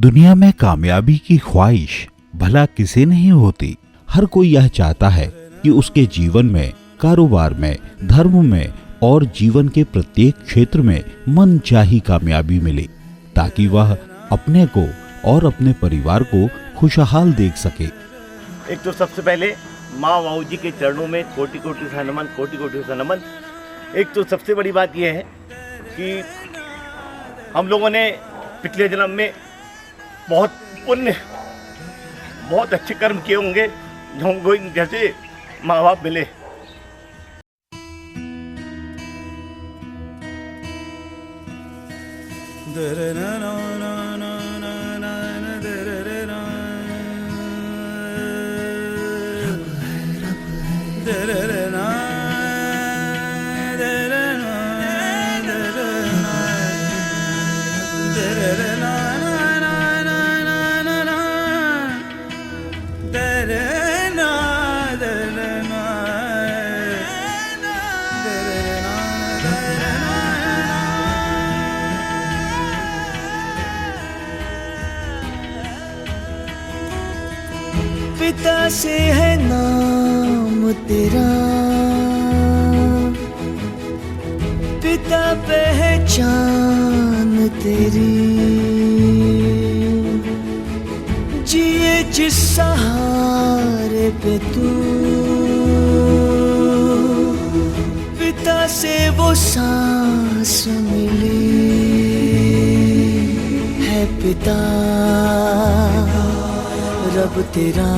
दुनिया में कामयाबी की ख्वाहिश भला किसे नहीं होती। हर कोई यह चाहता है कि उसके जीवन में, कारोबार में, धर्म में और जीवन के प्रत्येक क्षेत्र में मनचाही कामयाबी मिले, ताकि वह अपने को और अपने परिवार को खुशहाल देख सके। एक तो सबसे पहले माँ बाबू जी के चरणों में कोटि कोटि सा नमन, कोटि कोटि सा नमन। एक तो सबसे बड़ी बात यह है कि हम लोगों ने पिछले जन्म में बहुत पुण्य, बहुत अच्छे कर्म किए होंगे, जो हमको जैसे माँ बाप मिले। पिता से है नाम तेरा, पिता पहचान तेरी, जिए जिस सहारे पे तू, पिता से वो सांस मिली है पिता रब तेरा,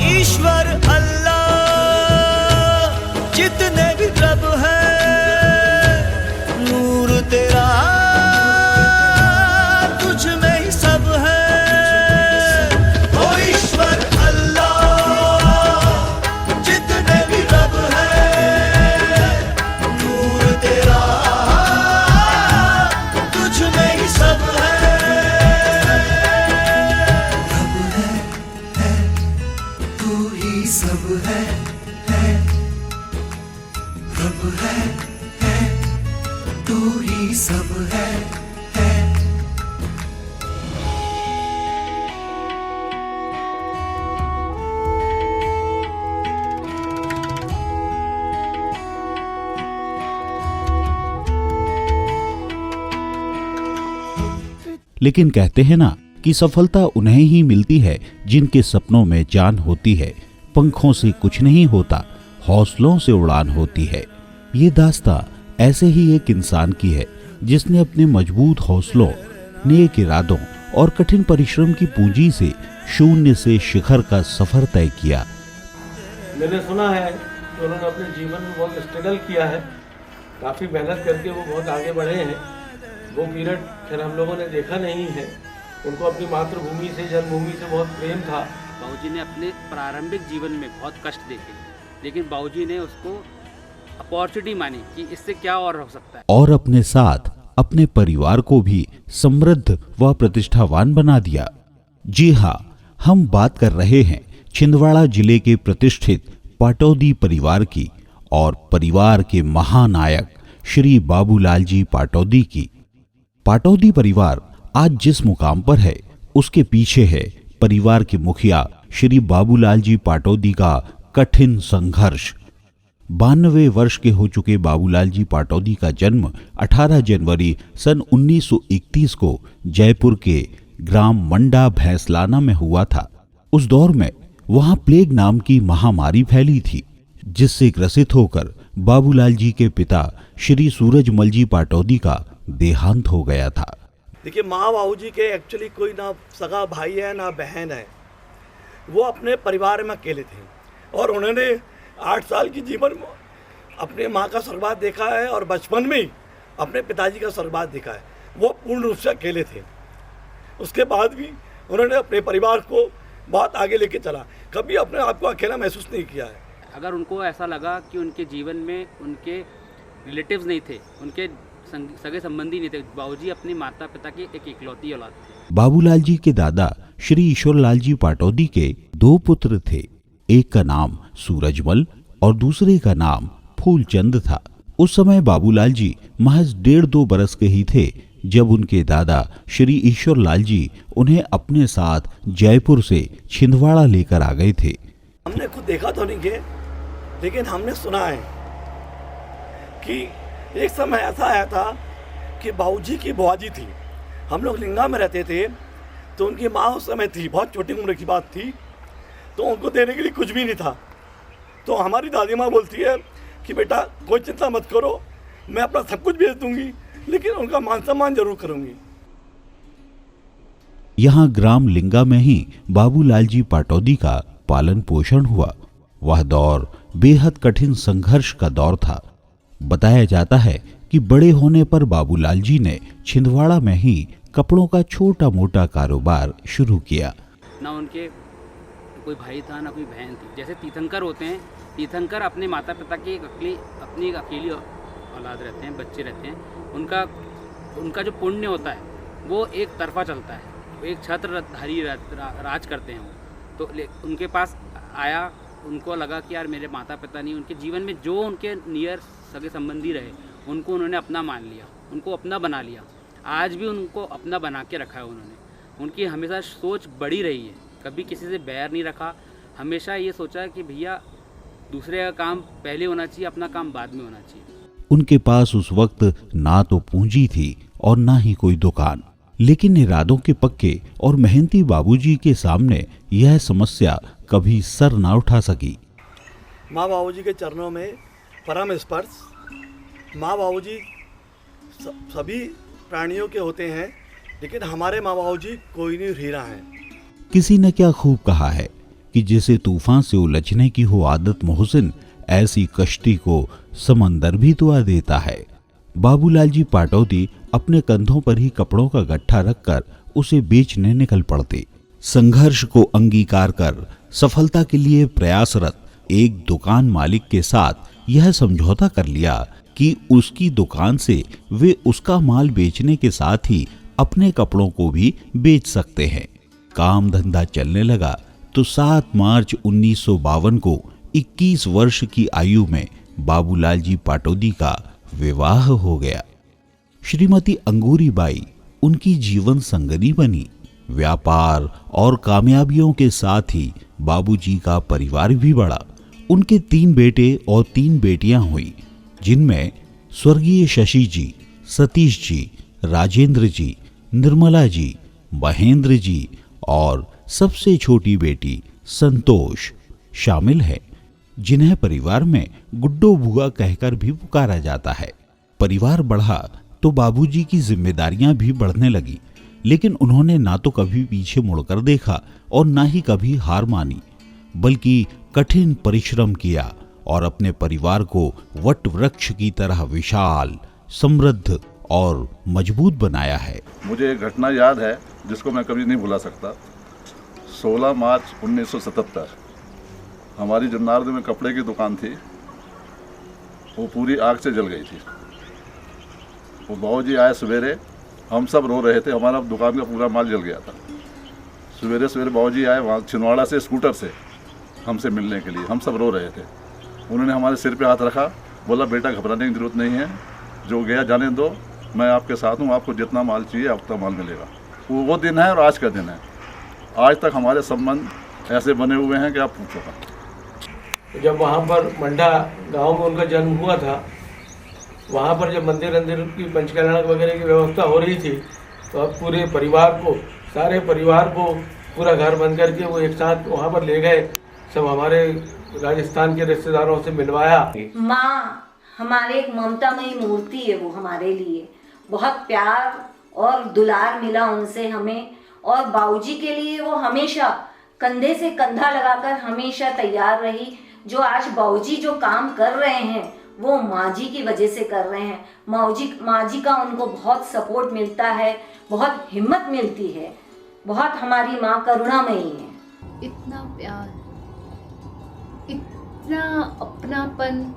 ईश्वर अल्लाह जितने भी रब है, नूर तेरा तुझ में ही सब है। ओ ईश्वर अल्लाह जितने भी रब है, नूर तेरा तुझ में ही सब है। सब है रब है तू ही सब है। लेकिन कहते हैं ना कि सफलता उन्हें ही मिलती है जिनके सपनों में जान होती है। पंखों से कुछ नहीं होता, हौसलों से उड़ान होती है। ये दास्तां ऐसे ही एक इंसान की है जिसने अपने मजबूत हौसलों, नेक इरादों और कठिन परिश्रम की पूंजी से शून्य से शिखर का सफर तय किया। मैंने सुना है कि उन्होंने अपने जीवन में बहुत स्ट्रगल किया है, काफ़ी मेहनत करके वो बहुत आगे बढ़े हैं। वो पीरियड फिर हम लोगों ने देखा नहीं है। उनको अपनी मातृभूमि से, जन्मभूमि से बहुत प्रेम था। बाबूजी ने अपने प्रारंभिक जीवन में बहुत कष्ट देखे, लेकिन बाबूजी ने उसको अपॉर्चुनिटी मानी कि इससे क्या और हो सकता है, और अपने साथ अपने परिवार को भी समृद्ध व प्रतिष्ठावान बना दिया। जी हाँ, हम बात कर रहे हैं छिंदवाड़ा जिले के प्रतिष्ठित पाटौदी परिवार की और परिवार के महानायक श्री बाबूलाल जी पाटौदी की। पाटौदी परिवार आज जिस मुकाम पर है, उसके पीछे है परिवार के मुखिया श्री बाबूलाल जी पाटौदी का कठिन संघर्ष। 92 वर्ष के हो चुके बाबूलाल जी पाटौदी का जन्म 18 जनवरी सन 1931 को जयपुर के ग्राम मंडा भैंसलाना में हुआ था। उस दौर में वहां प्लेग नाम की महामारी फैली थी, जिससे ग्रसित होकर बाबूलाल जी के पिता श्री सूरजमल जी पाटौदी का देहांत हो गया था। देखिए, माँ बाबू जी के एक्चुअली कोई ना सगा भाई है ना बहन है, वो अपने परिवार में अकेले थे और उन्होंने 8 साल की जीवन में अपने माँ का स्वर्गवास देखा है और बचपन में ही अपने पिताजी का स्वर्गवास देखा है। वो पूर्ण रूप से अकेले थे। उसके बाद भी उन्होंने अपने परिवार को बहुत आगे लेके चला, कभी अपने आप को अकेला महसूस नहीं किया है। अगर उनको ऐसा लगा कि उनके जीवन में उनके रिलेटिव्स नहीं थे, उनके सगे संबंधी नहीं थे, बाबूजी अपने माता पिता की एक इकलौती औलाद थे। बाबूलाल जी के दादा श्री ईश्वरलाल जी पाटौदी के 2 पुत्र थे। एक का नाम सूरजमल और दूसरे का नाम फूलचंद था। उस समय बाबूलाल जी महज 1.5-2 बरस के ही थे जब उनके दादा श्री ईश्वरलाल जी उन्हें अपने साथ जयपुर से छिंदवाड़ा लेकर आ गए थे। हमने खुद देखा तो नहीं है, लेकिन हमने सुना है कि एक समय ऐसा आया था कि बाबूजी की बुआजी थी। हम लोग लिंगा में रहते थे, तो उनकी माँ उस समय थी, बहुत छोटी उम्र की बात थी, तो उनको देने के लिए कुछ भी नहीं था। तो हमारी दादी माँ बोलती है कि बेटा कोई चिंता मत करो, मैं अपना सब कुछ भेज दूंगी, लेकिन उनका मान सम्मान जरूर करूंगी। यहाँ ग्राम लिंगा में ही बाबूलाल जी पाटौदी का पालन पोषण हुआ। वह दौर बेहद कठिन संघर्ष का दौर था। बताया जाता है कि बड़े होने पर बाबूलाल जी ने छिंदवाड़ा में ही कपड़ों का छोटा मोटा कारोबार शुरू किया। ना उनके कोई भाई था ना कोई बहन थी। जैसे तीर्थंकर होते हैं, तीर्थंकर अपने माता पिता की अपनी एक अकेली औलाद रहते हैं, बच्चे रहते हैं। उनका जो पुण्य होता है वो एक तरफा चलता है, वो एक छत्रधारी राज करते हैं वो। तो उनके पास आया, उनको लगा कि यार मेरे माता पिता नहीं, उनके जीवन में जो उनके नियर सगे संबंधी रहे उनको उन्होंने अपना मान लिया, उनको अपना बना लिया। आज भी उनको अपना बना के रखा है उन्होंने। उनकी हमेशा सोच बड़ी रही है, कभी किसी से बैर नहीं रखा। हमेशा ये सोचा है कि भैया दूसरे का काम पहले होना चाहिए, अपना काम बाद में होना चाहिए। उनके पास उस वक्त ना तो पूंजी थी और ना ही कोई दुकान, लेकिन इरादों के पक्के और मेहनती बाबूजी के सामने यह समस्या कभी सर ना उठा सकी। माँ बाबूजी के चरणों में परम स्पर्श। माँ बाबूजी सभी प्राणियों के होते हैं, लेकिन हमारे माँ बाबूजी कोई नहीं हीरा हैं। किसी ने क्या खूब कहा है कि जिसे तूफान से उलझने की हो आदत मोहसिन, ऐसी कश्ती को समंदर भी दुआ देता है। बाबूलाल जी पाटौदी अपने कंधों पर ही कपड़ों का गट्ठा रखकर उसे बेचने निकल पड़ते। संघर्ष को अंगीकार कर सफलता के लिए प्रयासरत एक दुकान मालिक के साथ यह समझौता कर लिया कि उसकी दुकान से वे उसका माल बेचने के साथ ही अपने कपड़ों को भी बेच सकते हैं। काम धंधा चलने लगा तो 7 मार्च 1952 को 21 वर्ष की आयु में बाबूलाल जी पाटौदी का विवाह हो गया। श्रीमती अंगूरी बाई उनकी जीवन संगनी बनी। व्यापार और कामयाबियों के साथ ही बाबूजी का परिवार भी बढ़ा। उनके 3 बेटे और 3 बेटियां हुई, जिनमें स्वर्गीय शशि जी, सतीश जी, राजेंद्र जी, निर्मला जी, महेंद्र जी और सबसे छोटी बेटी संतोष शामिल है, जिन्हें परिवार में गुड्डो बुआ कहकर भी पुकारा जाता है। परिवार बढ़ा तो बाबूजी की जिम्मेदारियां भी बढ़ने लगी, लेकिन उन्होंने ना तो कभी पीछे मुड़कर देखा और ना ही कभी हार मानी, बल्कि कठिन परिश्रम किया और अपने परिवार को वट वृक्ष की तरह विशाल, समृद्ध और मजबूत बनाया है। मुझे एक घटना याद है जिसको मैं कभी नहीं भुला सकता। 16 मार्च 1977 हमारी जन्नार्द में कपड़े की दुकान थी, वो पूरी आग से जल गई थी। वो बाबूजी आए सवेरे, हम सब रो रहे थे, हमारा दुकान का पूरा माल जल गया था। सवेरे सवेरे बाबूजी आए वहाँ छिंदवाड़ा से स्कूटर से हमसे मिलने के लिए, हम सब रो रहे थे। उन्होंने हमारे सिर पे हाथ रखा, बोला बेटा घबराने की ज़रूरत नहीं है, जो गया जाने दो, मैं आपके साथ हूँ, आपको जितना माल चाहिए उतना माल मिलेगा। वो दिन है और आज का दिन है। आज तक हमारे संबंध ऐसे बने हुए हैं कि आप पूछो। जब वहाँ पर मंडा गांव में उनका जन्म हुआ था, वहाँ पर जब मंदिर की पंचकल्याण वगैरह की व्यवस्था हो रही थी, तो अब पूरे परिवार को, सारे परिवार को पूरा घर बन करके वो एक साथ वहाँ पर ले गए, सब हमारे राजस्थान के रिश्तेदारों से मिलवाया। माँ हमारे एक ममतामयी मूर्ति है, वो हमारे लिए बहुत प्यार और दुलार मिला उनसे हमें, और बाबूजी के लिए वो हमेशा कंधे से कंधा लगाकर हमेशा तैयार रही। जो आज बाबूजी जो काम कर रहे हैं वो माँ जी की वजह से कर रहे हैं। माँ जी का उनको बहुत सपोर्ट मिलता है, बहुत हिम्मत मिलती है, बहुत हमारी माँ करुणामयी है। इतना प्यार, इतना अपनापन,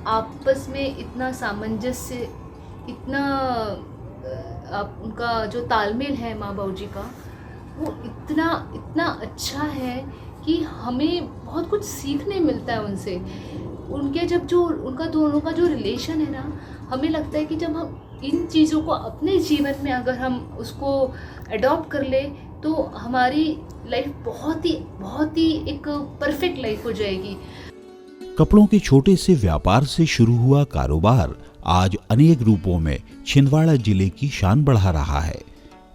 आपस में इतना सामंजस्य, इतना उनका जो तालमेल है माँ बाबूजी का, वो इतना अच्छा है कि हमें बहुत कुछ सीखने मिलता है उनसे। उनके जब जो उनका दोनों का जो रिलेशन है ना, हमें लगता है कि जब हम इन चीज़ों को अपने जीवन में अगर हम उसको अडॉप्ट कर ले तो हमारी लाइफ बहुत ही एक परफेक्ट लाइफ हो जाएगी। कपड़ों के छोटे से व्यापार से शुरू हुआ कारोबार आज अनेक रूपों में छिंदवाड़ा जिले की शान बढ़ा रहा है।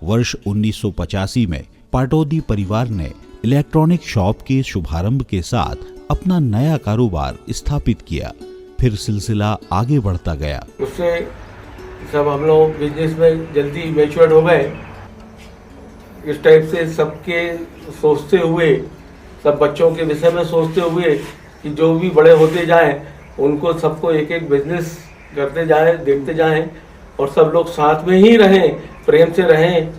वर्ष 1985 में पाटौदी परिवार ने इलेक्ट्रॉनिक शॉप के शुभारंभ के साथ अपना नया कारोबार स्थापित किया। फिर सिलसिला आगे बढ़ता गया। उससे सब हम लोग बिजनेस में जल्दी मैच्योर्ड हो गए। इस टाइप से सबके सोचते हुए, सब बच्चों के विषय में सोचते हुए कि जो भी बड़े होते जाएं उनको सबको एक एक बिजनेस करते जाएं, देखते जाएं और सब लोग साथ में ही रहें, प्रेम से रहें,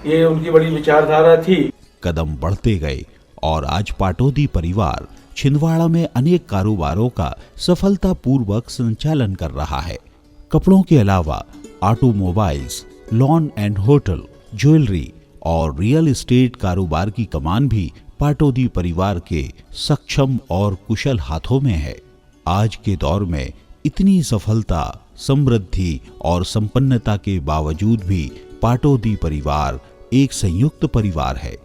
ये उनकी बड़ी विचारधारा थी। कदम बढ़ते गए और आज पाटौदी परिवार छिंदवाड़ा में अनेक कारोबारों का सफलतापूर्वक संचालन कर रहा है। कपड़ों के अलावा automobiles, lawn and hotel, jewellery और रियल एस्टेट कारोबार की कमान भी पाटौदी परिवार के सक्षम और कुशल हाथों में है। आज के दौर में इतनी सफलता, समृद्धि और संपन्नता के बावजूद भी पाटौदी परिवार एक संयुक्त परिवार है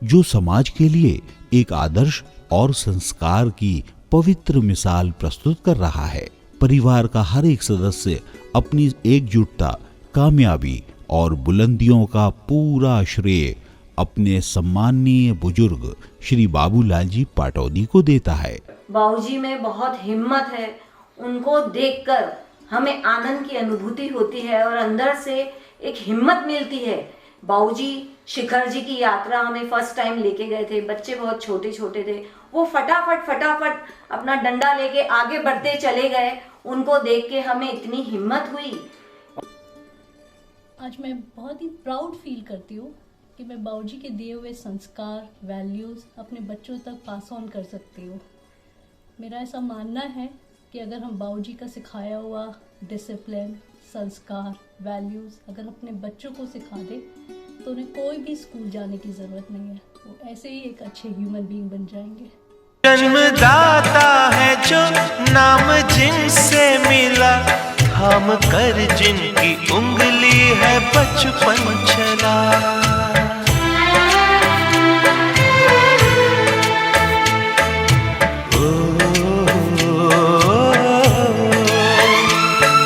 जो समाज के लिए एक आदर्श और संस्कार की पवित्र मिसाल प्रस्तुत कर रहा है। परिवार का हर एक सदस्य अपनी एकजुटता, कामयाबी और बुलंदियों का पूरा श्रेय अपने सम्माननीय बुजुर्ग श्री बाबूलाल जी पाटौदी को देता है। बाबूजी में बहुत हिम्मत है, उनको देखकर हमें आनंद की अनुभूति होती है और अंदर से एक हिम्मत मिलती है। बाबूजी शिखर जी की यात्रा हमें फर्स्ट टाइम लेके गए थे, बच्चे बहुत छोटे छोटे थे, वो फटाफट अपना डंडा लेके आगे बढ़ते चले गए। उनको देख के हमें इतनी हिम्मत हुई। आज मैं बहुत ही प्राउड फील करती हूँ कि मैं बाबूजी के दिए हुए संस्कार, वैल्यूज़ अपने बच्चों तक पास ऑन कर सकती हूँ। मेरा ऐसा मानना है कि अगर हम बाबूजी का सिखाया हुआ डिसिप्लिन, संस्कार, वैल्यूज़ अगर अपने बच्चों को सिखा दें तो उन्हें कोई भी स्कूल जाने की ज़रूरत नहीं है, वो ऐसे ही एक अच्छे ह्यूमन बीइंग बन जाएंगे। जन्मदाता है जो नाम जिनसे मिला, थाम कर जिनकी उंगली है बचपन चला।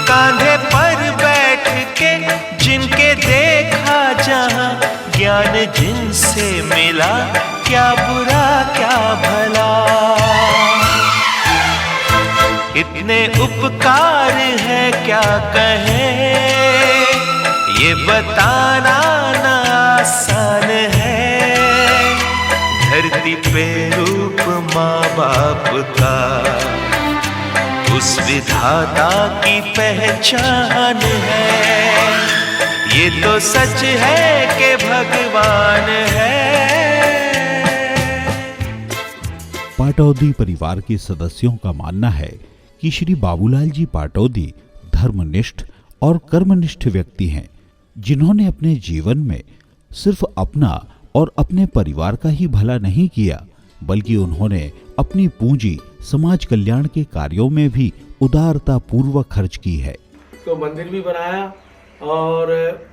कांधे पर बैठ के जिनके देखा जहां, ज्ञान जिनसे मिला, क्या बुरा क्या भला। इतने उपकार है क्या कहें, ये बताना ना आसान है। धरती पे रूप माँ बाप का उस विधाता की पहचान है। ये तो सच है कि भगवान है। पाटौदी परिवार के सदस्यों का मानना है कि श्री बाबूलाल जी पाटौदी धर्मनिष्ठ और कर्मनिष्ठ व्यक्ति हैं, जिन्होंने अपने जीवन में सिर्फ अपना और अपने परिवार का ही भला नहीं किया, बल्कि उन्होंने अपनी पूंजी समाज कल्याण के कार्यों में भी उदारता पूर्वक खर्च की है। तो मंदिर भी बनाया और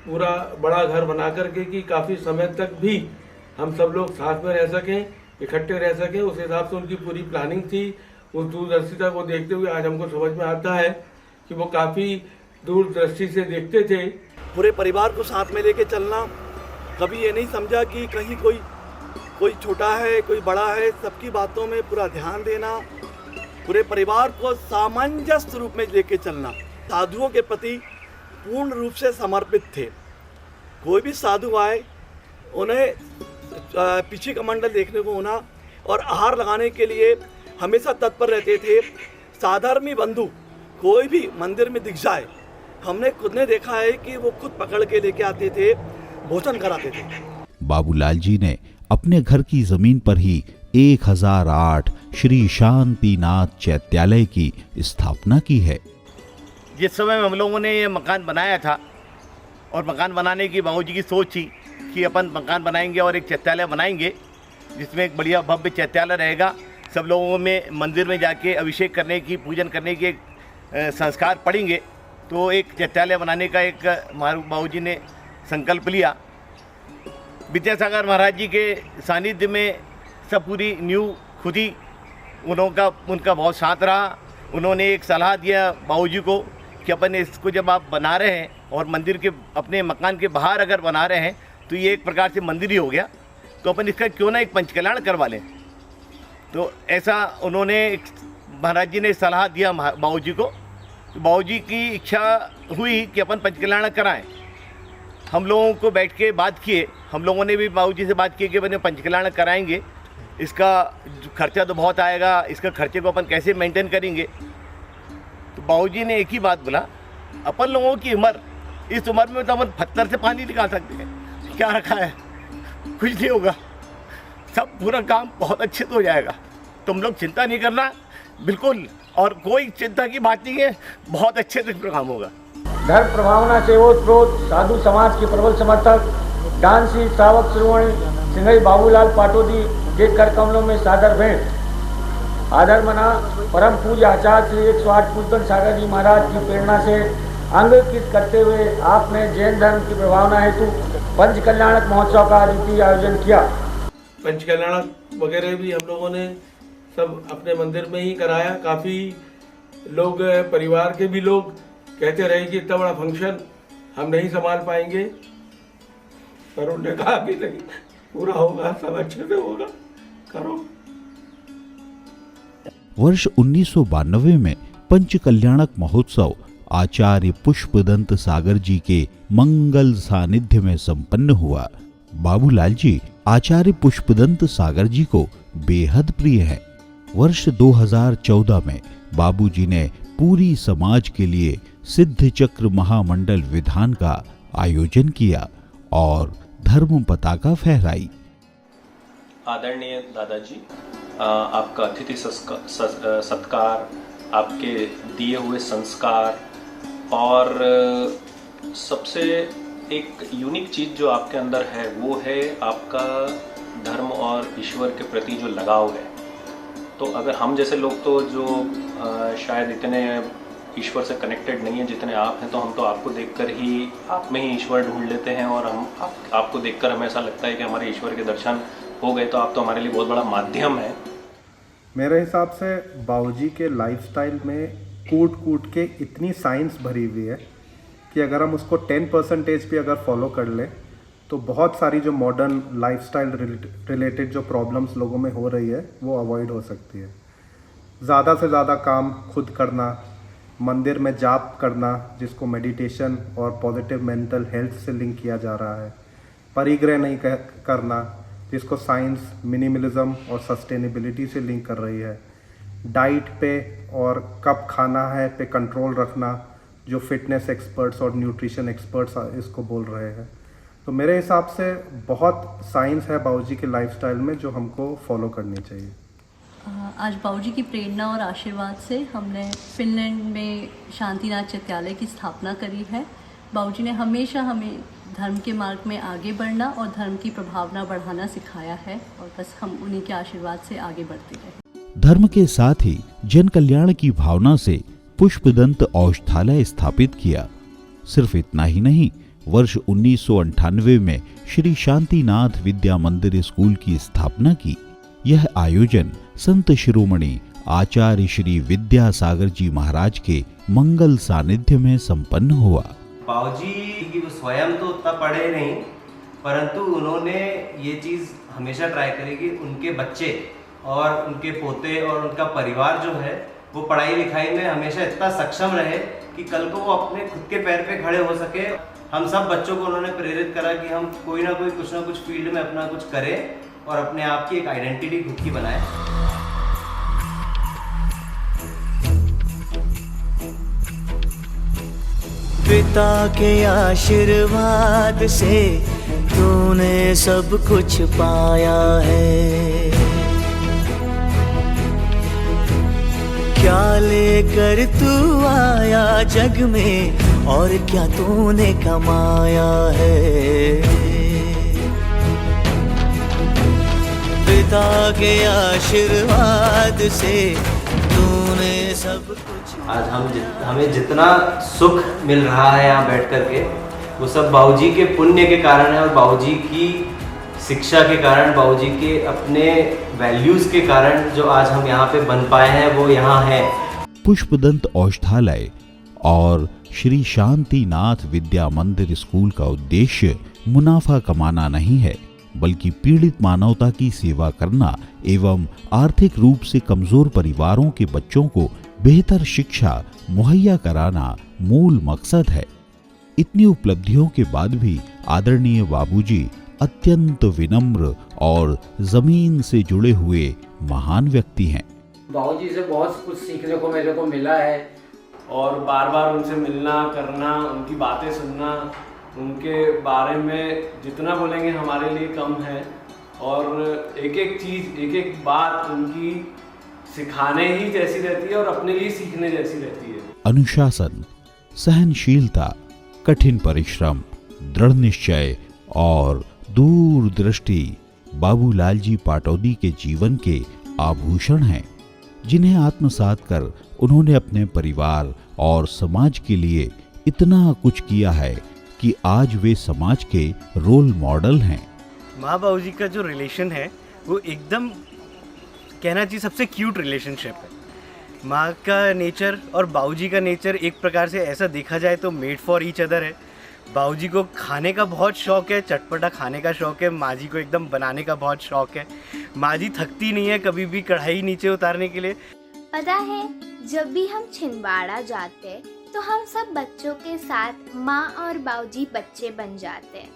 पूरा बड़ा घर बना करके कि काफ़ी समय तक भी हम सब लोग साथ में रह सकें, इकट्ठे रह सकें, उस हिसाब से उनकी पूरी प्लानिंग थी। उस दूरदर्शिता को देखते हुए आज हमको समझ में आता है कि वो काफ़ी दूरदृष्टि से देखते थे। पूरे परिवार को साथ में लेके चलना, कभी ये नहीं समझा कि कहीं कोई कोई छोटा है कोई बड़ा है, सबकी बातों में पूरा ध्यान देना, पूरे परिवार को सामंजस्य रूप में लेके चलना। साधुओं के प्रति पूर्ण रूप से समर्पित थे। कोई भी साधु आए उन्हें पीछे कमंडल देखने को होना और आहार लगाने के लिए हमेशा तत्पर रहते थे। साधर्मी बंधु कोई भी मंदिर में दिख जाए, हमने खुद ने देखा है कि वो खुद पकड़ के लेके आते थे, भोजन कराते थे। बाबूलाल जी ने अपने घर की जमीन पर ही 1008 श्री शांतिनाथ चैत्यालय की स्थापना की है। जिस समय हम लोगों ने ये मकान बनाया था और मकान बनाने की बाबूजी की सोच थी कि अपन मकान बनाएंगे और एक चैत्यालय बनाएंगे जिसमें एक बढ़िया भव्य चैत्यालय रहेगा। सब लोगों में मंदिर में जाके अभिषेक करने की, पूजन करने की एक संस्कार पढ़ेंगे। तो एक चैत्यालय बनाने का एक बाबूजी ने संकल्प लिया। विद्यासागर महाराज जी के सानिध्य में सब पूरी न्यू खुद ही उनका बहुत साथ रहा। उन्होंने एक सलाह दिया बाबूजी को कि अपन इसको जब आप बना रहे हैं और मंदिर के अपने मकान के बाहर अगर बना रहे हैं तो ये एक प्रकार से मंदिर ही हो गया, तो अपन इसका क्यों ना एक पंचकल्याण करवा लें। तो ऐसा उन्होंने महाराज जी ने सलाह दिया बाबूजी को। तो बाबूजी की इच्छा हुई कि अपन पंचकल्याण कराएं। हम लोगों को बैठ के बात किए, हम लोगों ने भी बाबूजी से बात की कि अपन पंचकल्याण कराएंगे, इसका खर्चा तो बहुत आएगा, इसका खर्चे को अपन कैसे मेंटेन करेंगे। तो बाबूजी ने एक ही बात बोला, अपन लोगों की उम्र, इस उम्र में तो अपन पत्थर से पानी निकाल सकते हैं, क्या रखा है, कुछ नहीं होगा, सब पूरा काम बहुत अच्छे से हो जाएगा, तुम लोग चिंता नहीं करना बिल्कुल, और कोई चिंता की बात नहीं है, बहुत अच्छे से काम होगा। धर्म प्रभावना से ओतप्रोत साधु समाज के प्रबल समर्थक डांसी श्रावक श्रोमणी सिंघई बाबूलाल पाटोदी के कर कमलों में सादर भेंट। आदर मना परम पूज्य आचार्य श्री 108 पूजन सागर जी महाराज की प्रेरणा से अंकित करते हुए आपने जैन धर्म की प्रभावना हेतु पंच कल्याणक महोत्सव का अद्वितीय आयोजन किया। पंच कल्याणक वगैरह भी हम लोगों ने सब अपने मंदिर में ही कराया। काफ़ी लोग, परिवार के भी लोग कहते रहे कि इतना बड़ा फंक्शन हम नहीं संभाल पाएंगे, पर उन्होंने कहा कि नहीं, पूरा होगा, सब अच्छे से होगा, करो। वर्ष 1992 में पंच कल्याणक महोत्सव आचार्य पुष्पदंत सागर जी के मंगल सानिध्य में संपन्न हुआ। बाबूलाल जी आचार्य पुष्पदंत सागर जी को बेहद प्रिय हैं। वर्ष 2014 में बाबूजी ने पूरी समाज के लिए सिद्ध चक्र महामंडल विधान का आयोजन किया और धर्म पताका फहराई। आदरणीय दादाजी, आपका अतिथि सत्कार, आपके दिए हुए संस्कार और सबसे एक यूनिक चीज़ जो आपके अंदर है वो है आपका धर्म और ईश्वर के प्रति जो लगाव है। तो अगर हम जैसे लोग तो जो शायद इतने ईश्वर से कनेक्टेड नहीं है जितने आप हैं, तो हम तो आपको देखकर ही आप में ही ईश्वर ढूंढ लेते हैं और हम आपको देखकर हमें ऐसा लगता है कि हमारे ईश्वर के दर्शन हो गए। तो आप तो हमारे लिए बहुत बड़ा माध्यम है। मेरे हिसाब से बाबूजी के लाइफस्टाइल में कूट के इतनी साइंस भरी हुई है कि अगर हम उसको 10% भी अगर फॉलो कर लें तो बहुत सारी जो मॉडर्न लाइफस्टाइल रिलेटेड जो प्रॉब्लम्स लोगों में हो रही है वो अवॉइड हो सकती है। ज़्यादा से ज़्यादा काम खुद करना, मंदिर में जाप करना जिसको मेडिटेशन और पॉजिटिव मेंटल हेल्थ से लिंक किया जा रहा है, परिग्रह नहीं करना जिसको साइंस मिनिमलिज्म और सस्टेनेबिलिटी से लिंक कर रही है, डाइट पे और कब खाना है पे कंट्रोल रखना जो फिटनेस एक्सपर्ट्स और न्यूट्रिशन एक्सपर्ट्स इसको बोल रहे हैं। तो मेरे हिसाब से बहुत साइंस है बाबूजी के लाइफस्टाइल में जो हमको फॉलो करनी चाहिए। आज बाबूजी की प्रेरणा और आशीर्वाद से हमने फिनलैंड में शांतिनाथ चैत्यालय की स्थापना करी है। बाबूजी ने हमेशा हमें धर्म के मार्ग में आगे बढ़ना और धर्म की प्रभावना बढ़ाना सिखाया है और बस हम उन्हीं के आशीर्वाद से आगे बढ़ते रहे। धर्म के साथ ही जन कल्याण की भावना से पुष्पदंत औषधालय स्थापित किया। सिर्फ इतना ही नहीं, वर्ष 1998 में श्री शांतिनाथ विद्या मंदिर स्कूल की स्थापना की। यह आयोजन संत शिरोमणि आचार्य श्री विद्यासागर जी महाराज के मंगल सानिध्य में संपन्न हुआ। बाबूजी की स्वयं तो उतना पढ़े नहीं, परंतु उन्होंने ये चीज़ हमेशा ट्राई करें कि उनके बच्चे और उनके पोते और उनका परिवार जो है वो पढ़ाई लिखाई में हमेशा इतना सक्षम रहे कि कल को वो अपने खुद के पैर पे खड़े हो सके। हम सब बच्चों को उन्होंने प्रेरित करा कि हम कोई ना कोई कुछ ना कुछ फील्ड में अपना कुछ करें और अपने आप की एक आइडेंटिटी खुद की बनाएं। पिता के आशीर्वाद से तूने सब कुछ पाया है, क्या लेकर तू आया जग में और क्या तूने कमाया है। पिता के आशीर्वाद से तूने सब कुछ। आज हमें जितना सुख मिल रहा है यहाँ बैठ कर के वो सब बाबूजी के पुण्य के कारण है और बाबूजी की शिक्षा के कारण, बाबूजी के अपने वैल्यूज़ के कारण जो आज हम यहाँ पे बन पाए हैं वो यहाँ है। पुष्पदंत औषधालय और श्री शांतिनाथ विद्या मंदिर स्कूल का उद्देश्य मुनाफा कमाना नहीं है, बल्कि पीड़ित मानवता की सेवा करना एवं आर्थिक रूप से कमजोर परिवारों के बच्चों को बेहतर शिक्षा मुहैया कराना मूल मकसद है। इतनी उपलब्धियों के बाद भी आदरणीय बाबूजी अत्यंत विनम्र और जमीन से जुड़े हुए महान व्यक्ति हैं। बाबूजी से बहुत कुछ सीखने को मेरे को मिला है और बार बार उनसे मिलना करना, उनकी बातें सुनना, उनके बारे में जितना बोलेंगे हमारे लिए कम है और एक एक चीज़, एक एक बात उनकी सिखाने ही जैसी रहती है और अपने लिए सीखने जैसी रहती है। अनुशासन, सहनशीलता, कठिन परिश्रम, दृढ़ निश्चय और दूरदृष्टि बाबूलाल जी पाटौदी के जीवन के आभूषण हैं, जिन्हें आत्मसात कर उन्होंने अपने परिवार और समाज के लिए इतना कुछ किया है कि आज वे समाज के रोल मॉडल हैं। माँ बाबूजी का जो रिलेशन है वो एकदम कहना चाहिए सबसे क्यूट रिलेशनशिप है। माँ का नेचर और बाबूजी का नेचर एक प्रकार से ऐसा देखा जाए तो मेड फॉर ईच अदर है। बाबूजी को खाने का बहुत शौक है, चटपटा खाने का शौक है, माँ जी को एकदम बनाने का बहुत शौक है। माँ जी थकती नहीं है कभी भी कढ़ाई नीचे उतारने के लिए। पता है, जब भी हम छिंदवाड़ा जाते तो हम सब बच्चों के साथ माँ और बाबूजी बच्चे बन जाते हैं।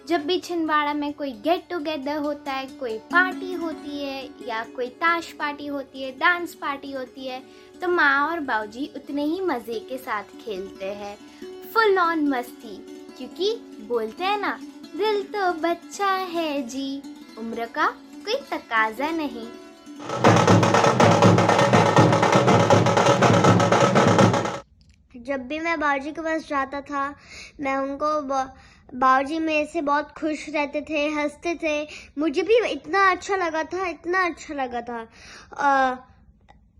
जब भी छिंदवाड़ा में कोई गेट टुगेदर होता है, कोई पार्टी होती है या कोई ताश पार्टी होती है, डांस पार्टी होती है, तो माँ और बाबूजी उतने ही मज़े के साथ खेलते हैं, फुल ऑन मस्ती। क्योंकि बोलते हैं ना, दिल तो बच्चा है जी, उम्र का कोई तकाजा नहीं। जब भी मैं बाबूजी के पास जाता था, मैं उनको बाबूजी मेरे से बहुत खुश रहते थे, हंसते थे। मुझे भी इतना अच्छा लगा था, इतना अच्छा लगा था।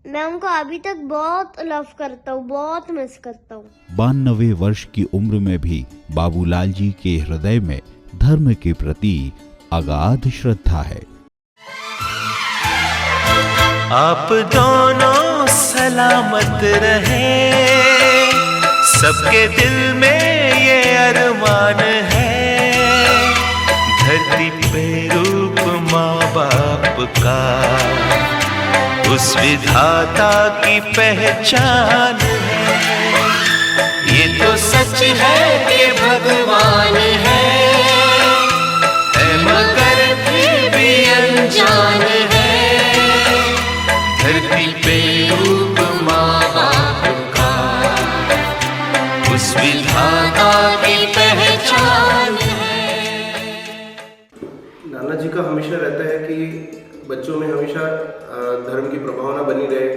मैं उनको अभी तक बहुत लव करता हूँ, बहुत मिस करता हूँ। 92 वर्ष की उम्र में भी बाबूलाल जी के हृदय में धर्म के प्रति अगाध श्रद्धा है। आप दोनों सलामत रहे, सबके दिल में ये अरमान है, धरती पे रूप माँ बाप का उस विधाता की पहचान है। ये तो सच है कि भगवान है मगर फिर भी अनजान है, धरती पे रूप माँ बाप का उस विधाता की पहचान है। नाना जी का हमेशा रहता है कि बच्चों में हमेशा धर्म की प्रभावना बनी रहे।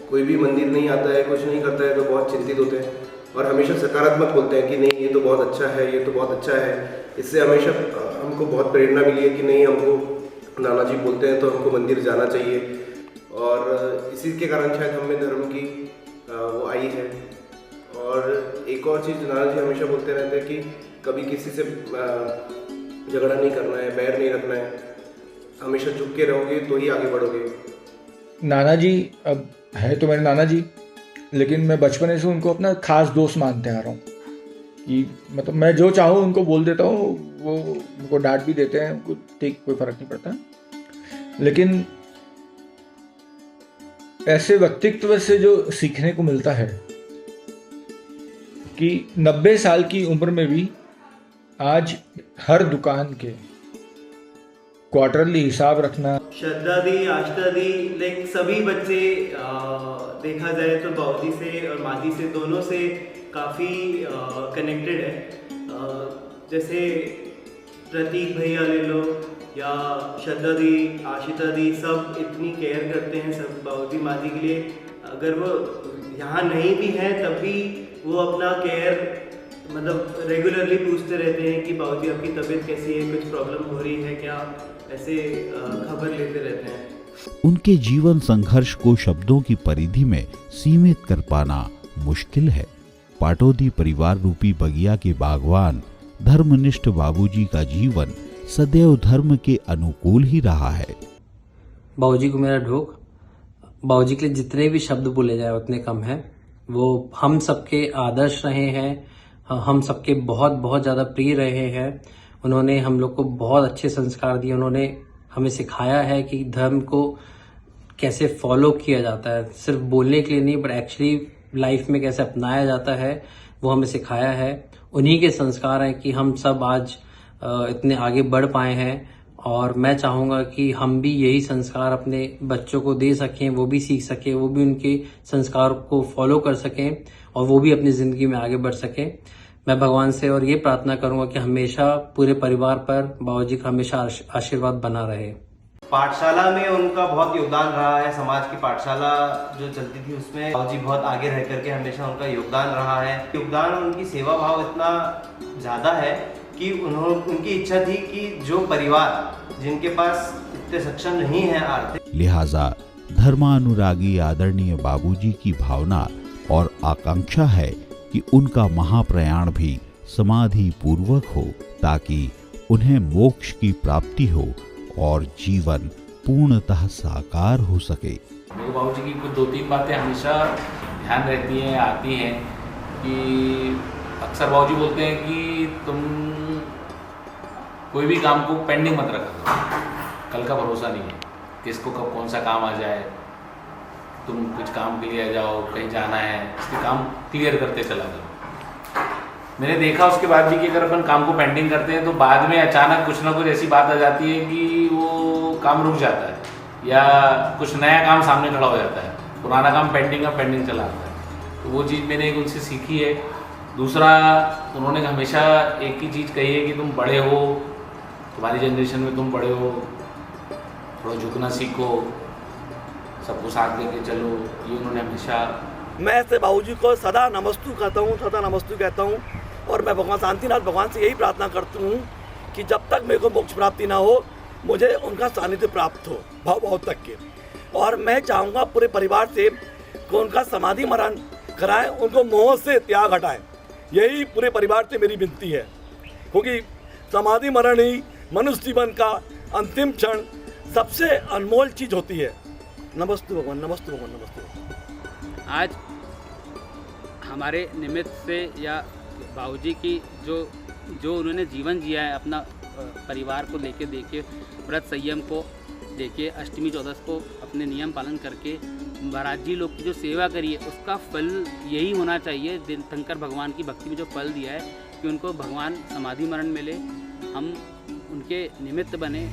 कोई भी मंदिर नहीं आता है, कुछ नहीं करता है तो बहुत चिंतित होते हैं और हमेशा सकारात्मक बोलते हैं कि नहीं ये तो बहुत अच्छा है, ये तो बहुत अच्छा है। इससे हमेशा हमको बहुत प्रेरणा मिली है कि नहीं, हमको नाना जी बोलते हैं तो हमको मंदिर जाना चाहिए और इसी के कारण शायद हमें धर्म की वो आई है। और एक और चीज़ नाना जी हमेशा बोलते रहते हैं कि कभी किसी से झगड़ा नहीं करना है, बैर नहीं रखना है, हमेशा झुक के रहोगे तो ही आगे बढ़ोगे। नाना जी अब है तो मेरे नाना जी, लेकिन मैं बचपन से उनको अपना खास दोस्त मानते आ रहा हूँ। कि मतलब मैं जो चाहूँ उनको बोल देता हूँ, वो उनको डांट भी देते हैं, उनको ठीक कोई फ़र्क नहीं पड़ता। लेकिन ऐसे व्यक्तित्व से जो सीखने को मिलता है कि 90 साल की उम्र में भी आज हर दुकान के क्वार्टरली हिसाब रखना। श्रद्धा दी, आस्था दी, लाइक सभी बच्चे देखा जाए तो बाबूजी से और माजी से दोनों से काफ़ी कनेक्टेड है। जैसे प्रतीक भैया ले लो या श्रद्धा दी, आशिता दी, सब इतनी केयर करते हैं सब बाबूजी माजी के लिए। अगर वो यहाँ नहीं भी हैं तब भी वो अपना केयर मतलब रेगुलरली पूछते रहते हैं कि बाबूजी आपकी तबीयत कैसी है, कुछ प्रॉब्लम हो रही है क्या, ऐसे खबर लेते रहते हैं। उनके जीवन संघर्ष को शब्दों की परिधि में सीमित कर पाना मुश्किल है। पाटौदी परिवार रूपी बगिया के बागवान धर्मनिष्ठ बाबूजी का जीवन सदैव धर्म के अनुकूल ही रहा है। बाबूजी को मेरा ढोक, बाबूजी के लिए जितने भी शब्द बोले जाए उतने कम हैं। वो हम सबके आदर्श रहे हैं, हम सबके बहुत बहुत ज़्यादा प्रिय रहे हैं। उन्होंने हम लोग को बहुत अच्छे संस्कार दिए। उन्होंने हमें सिखाया है कि धर्म को कैसे फॉलो किया जाता है, सिर्फ बोलने के लिए नहीं बट एक्चुअली लाइफ में कैसे अपनाया जाता है, वो हमें सिखाया है। उन्हीं के संस्कार हैं कि हम सब आज इतने आगे बढ़ पाए हैं। और मैं चाहूँगा कि हम भी यही संस्कार अपने बच्चों को दे सकें, वो भी सीख सकें, वो भी उनके संस्कार को फॉलो कर सकें और वो भी अपनी ज़िंदगी में आगे बढ़ सकें। मैं भगवान से और ये प्रार्थना करूँगा कि हमेशा पूरे परिवार पर बाबूजी का हमेशा आशीर्वाद बना रहे। पाठशाला में उनका बहुत योगदान रहा है। समाज की पाठशाला जो चलती थी उसमें बाबूजी बहुत आगे रह करके हमेशा उनका योगदान रहा है। योगदान और उनकी सेवा भाव इतना ज़्यादा है कि उनकी इच्छा थी कि जो परिवार जिनके पास इतने सक्षम नहीं है आर्थिक, लिहाजा धर्मानुरागी आदरणीय बाबूजी की भावना और आकांक्षा है कि उनका महाप्रयाण भी समाधि पूर्वक हो, ताकि उन्हें मोक्ष की प्राप्ति हो और जीवन पूर्णतः साकार हो सके। मेरे को बाबूजी की कुछ 2-3 बातें हमेशा ध्यान रहती हैं, आती हैं कि अक्सर बाबूजी बोलते हैं कि तुम कोई भी काम को पेंडिंग मत रखो, कल का भरोसा नहीं है, किसको कब कौन सा काम आ जाए। तुम कुछ काम के लिए आ जाओ, कहीं जाना है, इसके काम क्लियर करते चला जाओ। मैंने देखा उसके बाद भी कि अगर अपन काम को पेंडिंग करते हैं तो बाद में अचानक कुछ ना कुछ ऐसी बात आ जाती है कि वो काम रुक जाता है या कुछ नया काम सामने खड़ा हो जाता है, पुराना काम पेंडिंग का पेंडिंग चला आता है। तो वो चीज़ मैंने उनसे सीखी है। दूसरा, उन्होंने हमेशा एक ही चीज़ कही है कि तुम बड़े हो, तुम्हारी जनरेशन में तुम बड़े हो, थोड़ा झुकना सीखो, सबको साथ लेके चलो। ये उन्होंने हमेशा। मैं ऐसे बाबूजी को सदा नमस्तु कहता हूँ, सदा नमस्तु कहता हूँ। और मैं भगवान शांतिनाथ भगवान से यही प्रार्थना करता हूँ कि जब तक मेरे को मोक्ष प्राप्ति ना हो, मुझे उनका सानिध्य प्राप्त हो भाव तक के। और मैं चाहूँगा पूरे परिवार से कि उनका समाधि मरण कराएं, उनको मोह से त्याग हटाएं। यही पूरे परिवार से मेरी विनती है, क्योंकि समाधि मरण ही मनुष्य जीवन का अंतिम क्षण सबसे अनमोल चीज़ होती है। नमस्ते भगवान, नमस्ते भगवान, नमस्ते भगवान। आज हमारे निमित्त से या बाबूजी की जो उन्होंने जीवन जिया है, अपना परिवार को लेके देखे, व्रत संयम को देखे, अष्टमी चौदस को अपने नियम पालन करके महाराज जी लोग की जो सेवा करी है, उसका फल यही होना चाहिए। तीर्थंकर भगवान की भक्ति में जो फल दिया है कि उनको भगवान समाधि मरण मिले, हम उनके निमित्त बने।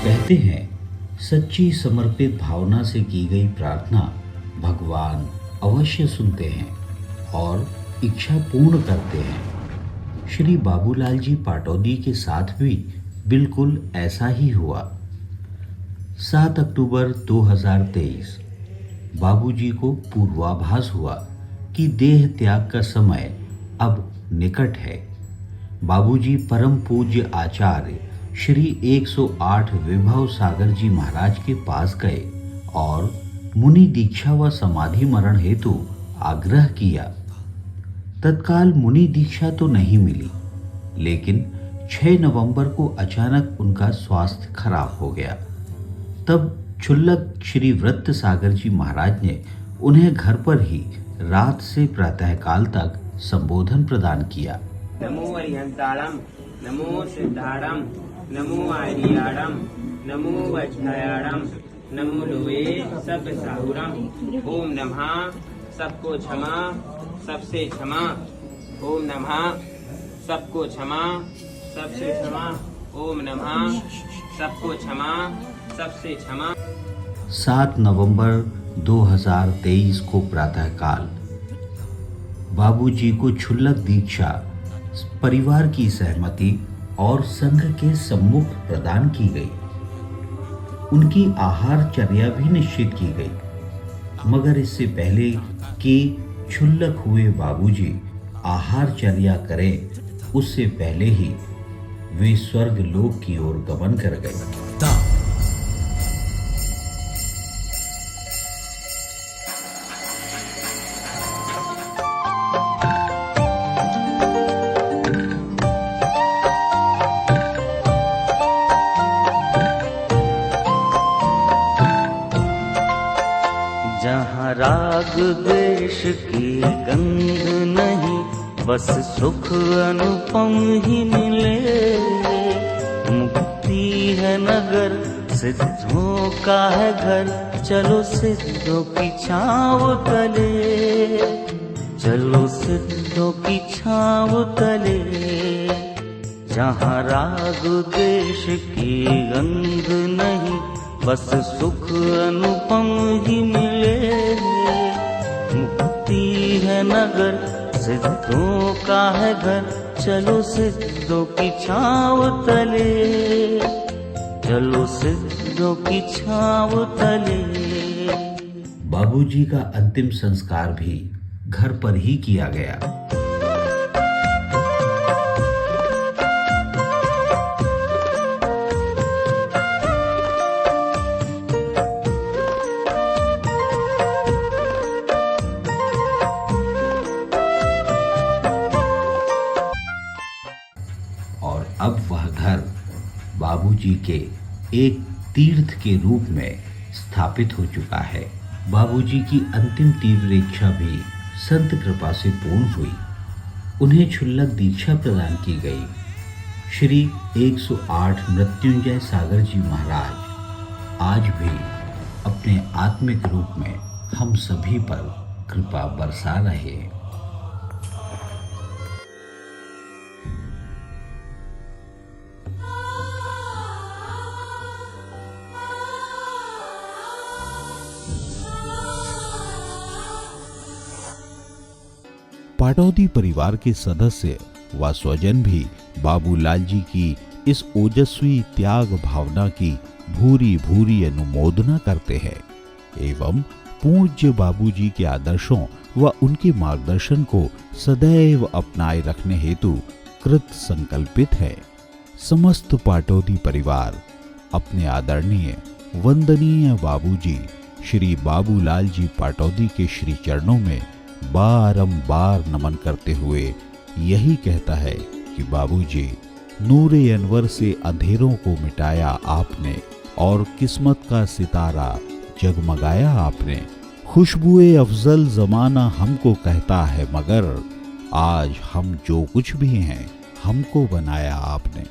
कहते हैं सच्ची समर्पित भावना से की गई प्रार्थना भगवान अवश्य सुनते हैं और इच्छा पूर्ण करते हैं। श्री बाबूलाल जी पाटौदी के साथ भी बिल्कुल ऐसा ही हुआ। 7 अक्टूबर 2023 बाबूजी को पूर्वाभास हुआ कि देह त्याग का समय अब निकट है। बाबूजी परम पूज्य आचार्य श्री 108 विभव सागर जी महाराज के पास गए और मुनि दीक्षा व समाधि मरण हेतु आग्रह किया। तत्काल मुनि दीक्षा तो नहीं मिली, लेकिन 6 नवंबर को अचानक उनका स्वास्थ्य खराब हो गया। तब क्षुल्लक श्री वृत्त सागर जी महाराज ने उन्हें घर पर ही रात से प्रातःकाल तक संबोधन प्रदान किया। नमो अरिहंताणम, नमो सिद्धाणम, नमो आर्याणम, नमो वज्रयाणम, नमो लोए सब साहुरम। ओम नमः सबको क्षमा, सबसे क्षमा। ओम नमः सबको क्षमा, सबसे क्षमा। ओम नमः सबको क्षमा, सबसे क्षमा। 7 नवंबर 2023 को प्रातःकाल बाबूजी को क्षुल्लक दीक्षा परिवार की सहमति और संघ के सम्मुख प्रदान की गई। उनकी आहारचर्या भी निश्चित की गई, मगर इससे पहले कि क्षुल्लक हुए बाबूजी आहारचर्या करें, उससे पहले ही वे स्वर्ग लोक की ओर गमन कर गए। जहाँ राग द्वेष की गंध नहीं, बस सुख अनुपम ही मिले। मुक्ति है नगर, सिद्धों का है घर, चलो सिद्धों की छाँव तले, चलो सिद्धों की छाँव तले। जहाँ राग द्वेष की गंध नहीं, बस सुख अनुपम ही मिले। मुक्ति है नगर, सिद्धों का है घर, चलो सिद्धों की छाँव तले, चलो सिद्धों की छाँव तले। बाबूजी का अंतिम संस्कार भी घर पर ही किया गया। और अब वह घर बाबूजी के एक तीर्थ के रूप में स्थापित हो चुका है। बाबूजी की अंतिम तीव्र इच्छा भी संत कृपा से पूर्ण हुई। उन्हें क्षुल्लक दीक्षा प्रदान की गई। श्री 108 मृत्युंजय सागर जी महाराज आज भी अपने आत्मिक रूप में हम सभी पर कृपा बरसा रहे हैं। पाटौदी परिवार के सदस्य व स्वजन भी बाबूलाल जी की इस ओजस्वी त्याग भावना की भूरी भूरी अनुमोदना करते हैं एवं पूज्य बाबूजी के आदर्शों व उनके मार्गदर्शन को सदैव अपनाए रखने हेतु कृत संकल्पित है। समस्त पाटौदी परिवार अपने आदरणीय वंदनीय बाबूजी श्री बाबूलाल जी पाटौदी के श्री चरणों में बारंबार नमन करते हुए यही कहता है कि बाबूजी, नूरे अनवर से अंधेरों को मिटाया आपने और किस्मत का सितारा जगमगाया आपने। खुशबुए अफजल जमाना हमको कहता है, मगर आज हम जो कुछ भी हैं हमको बनाया आपने।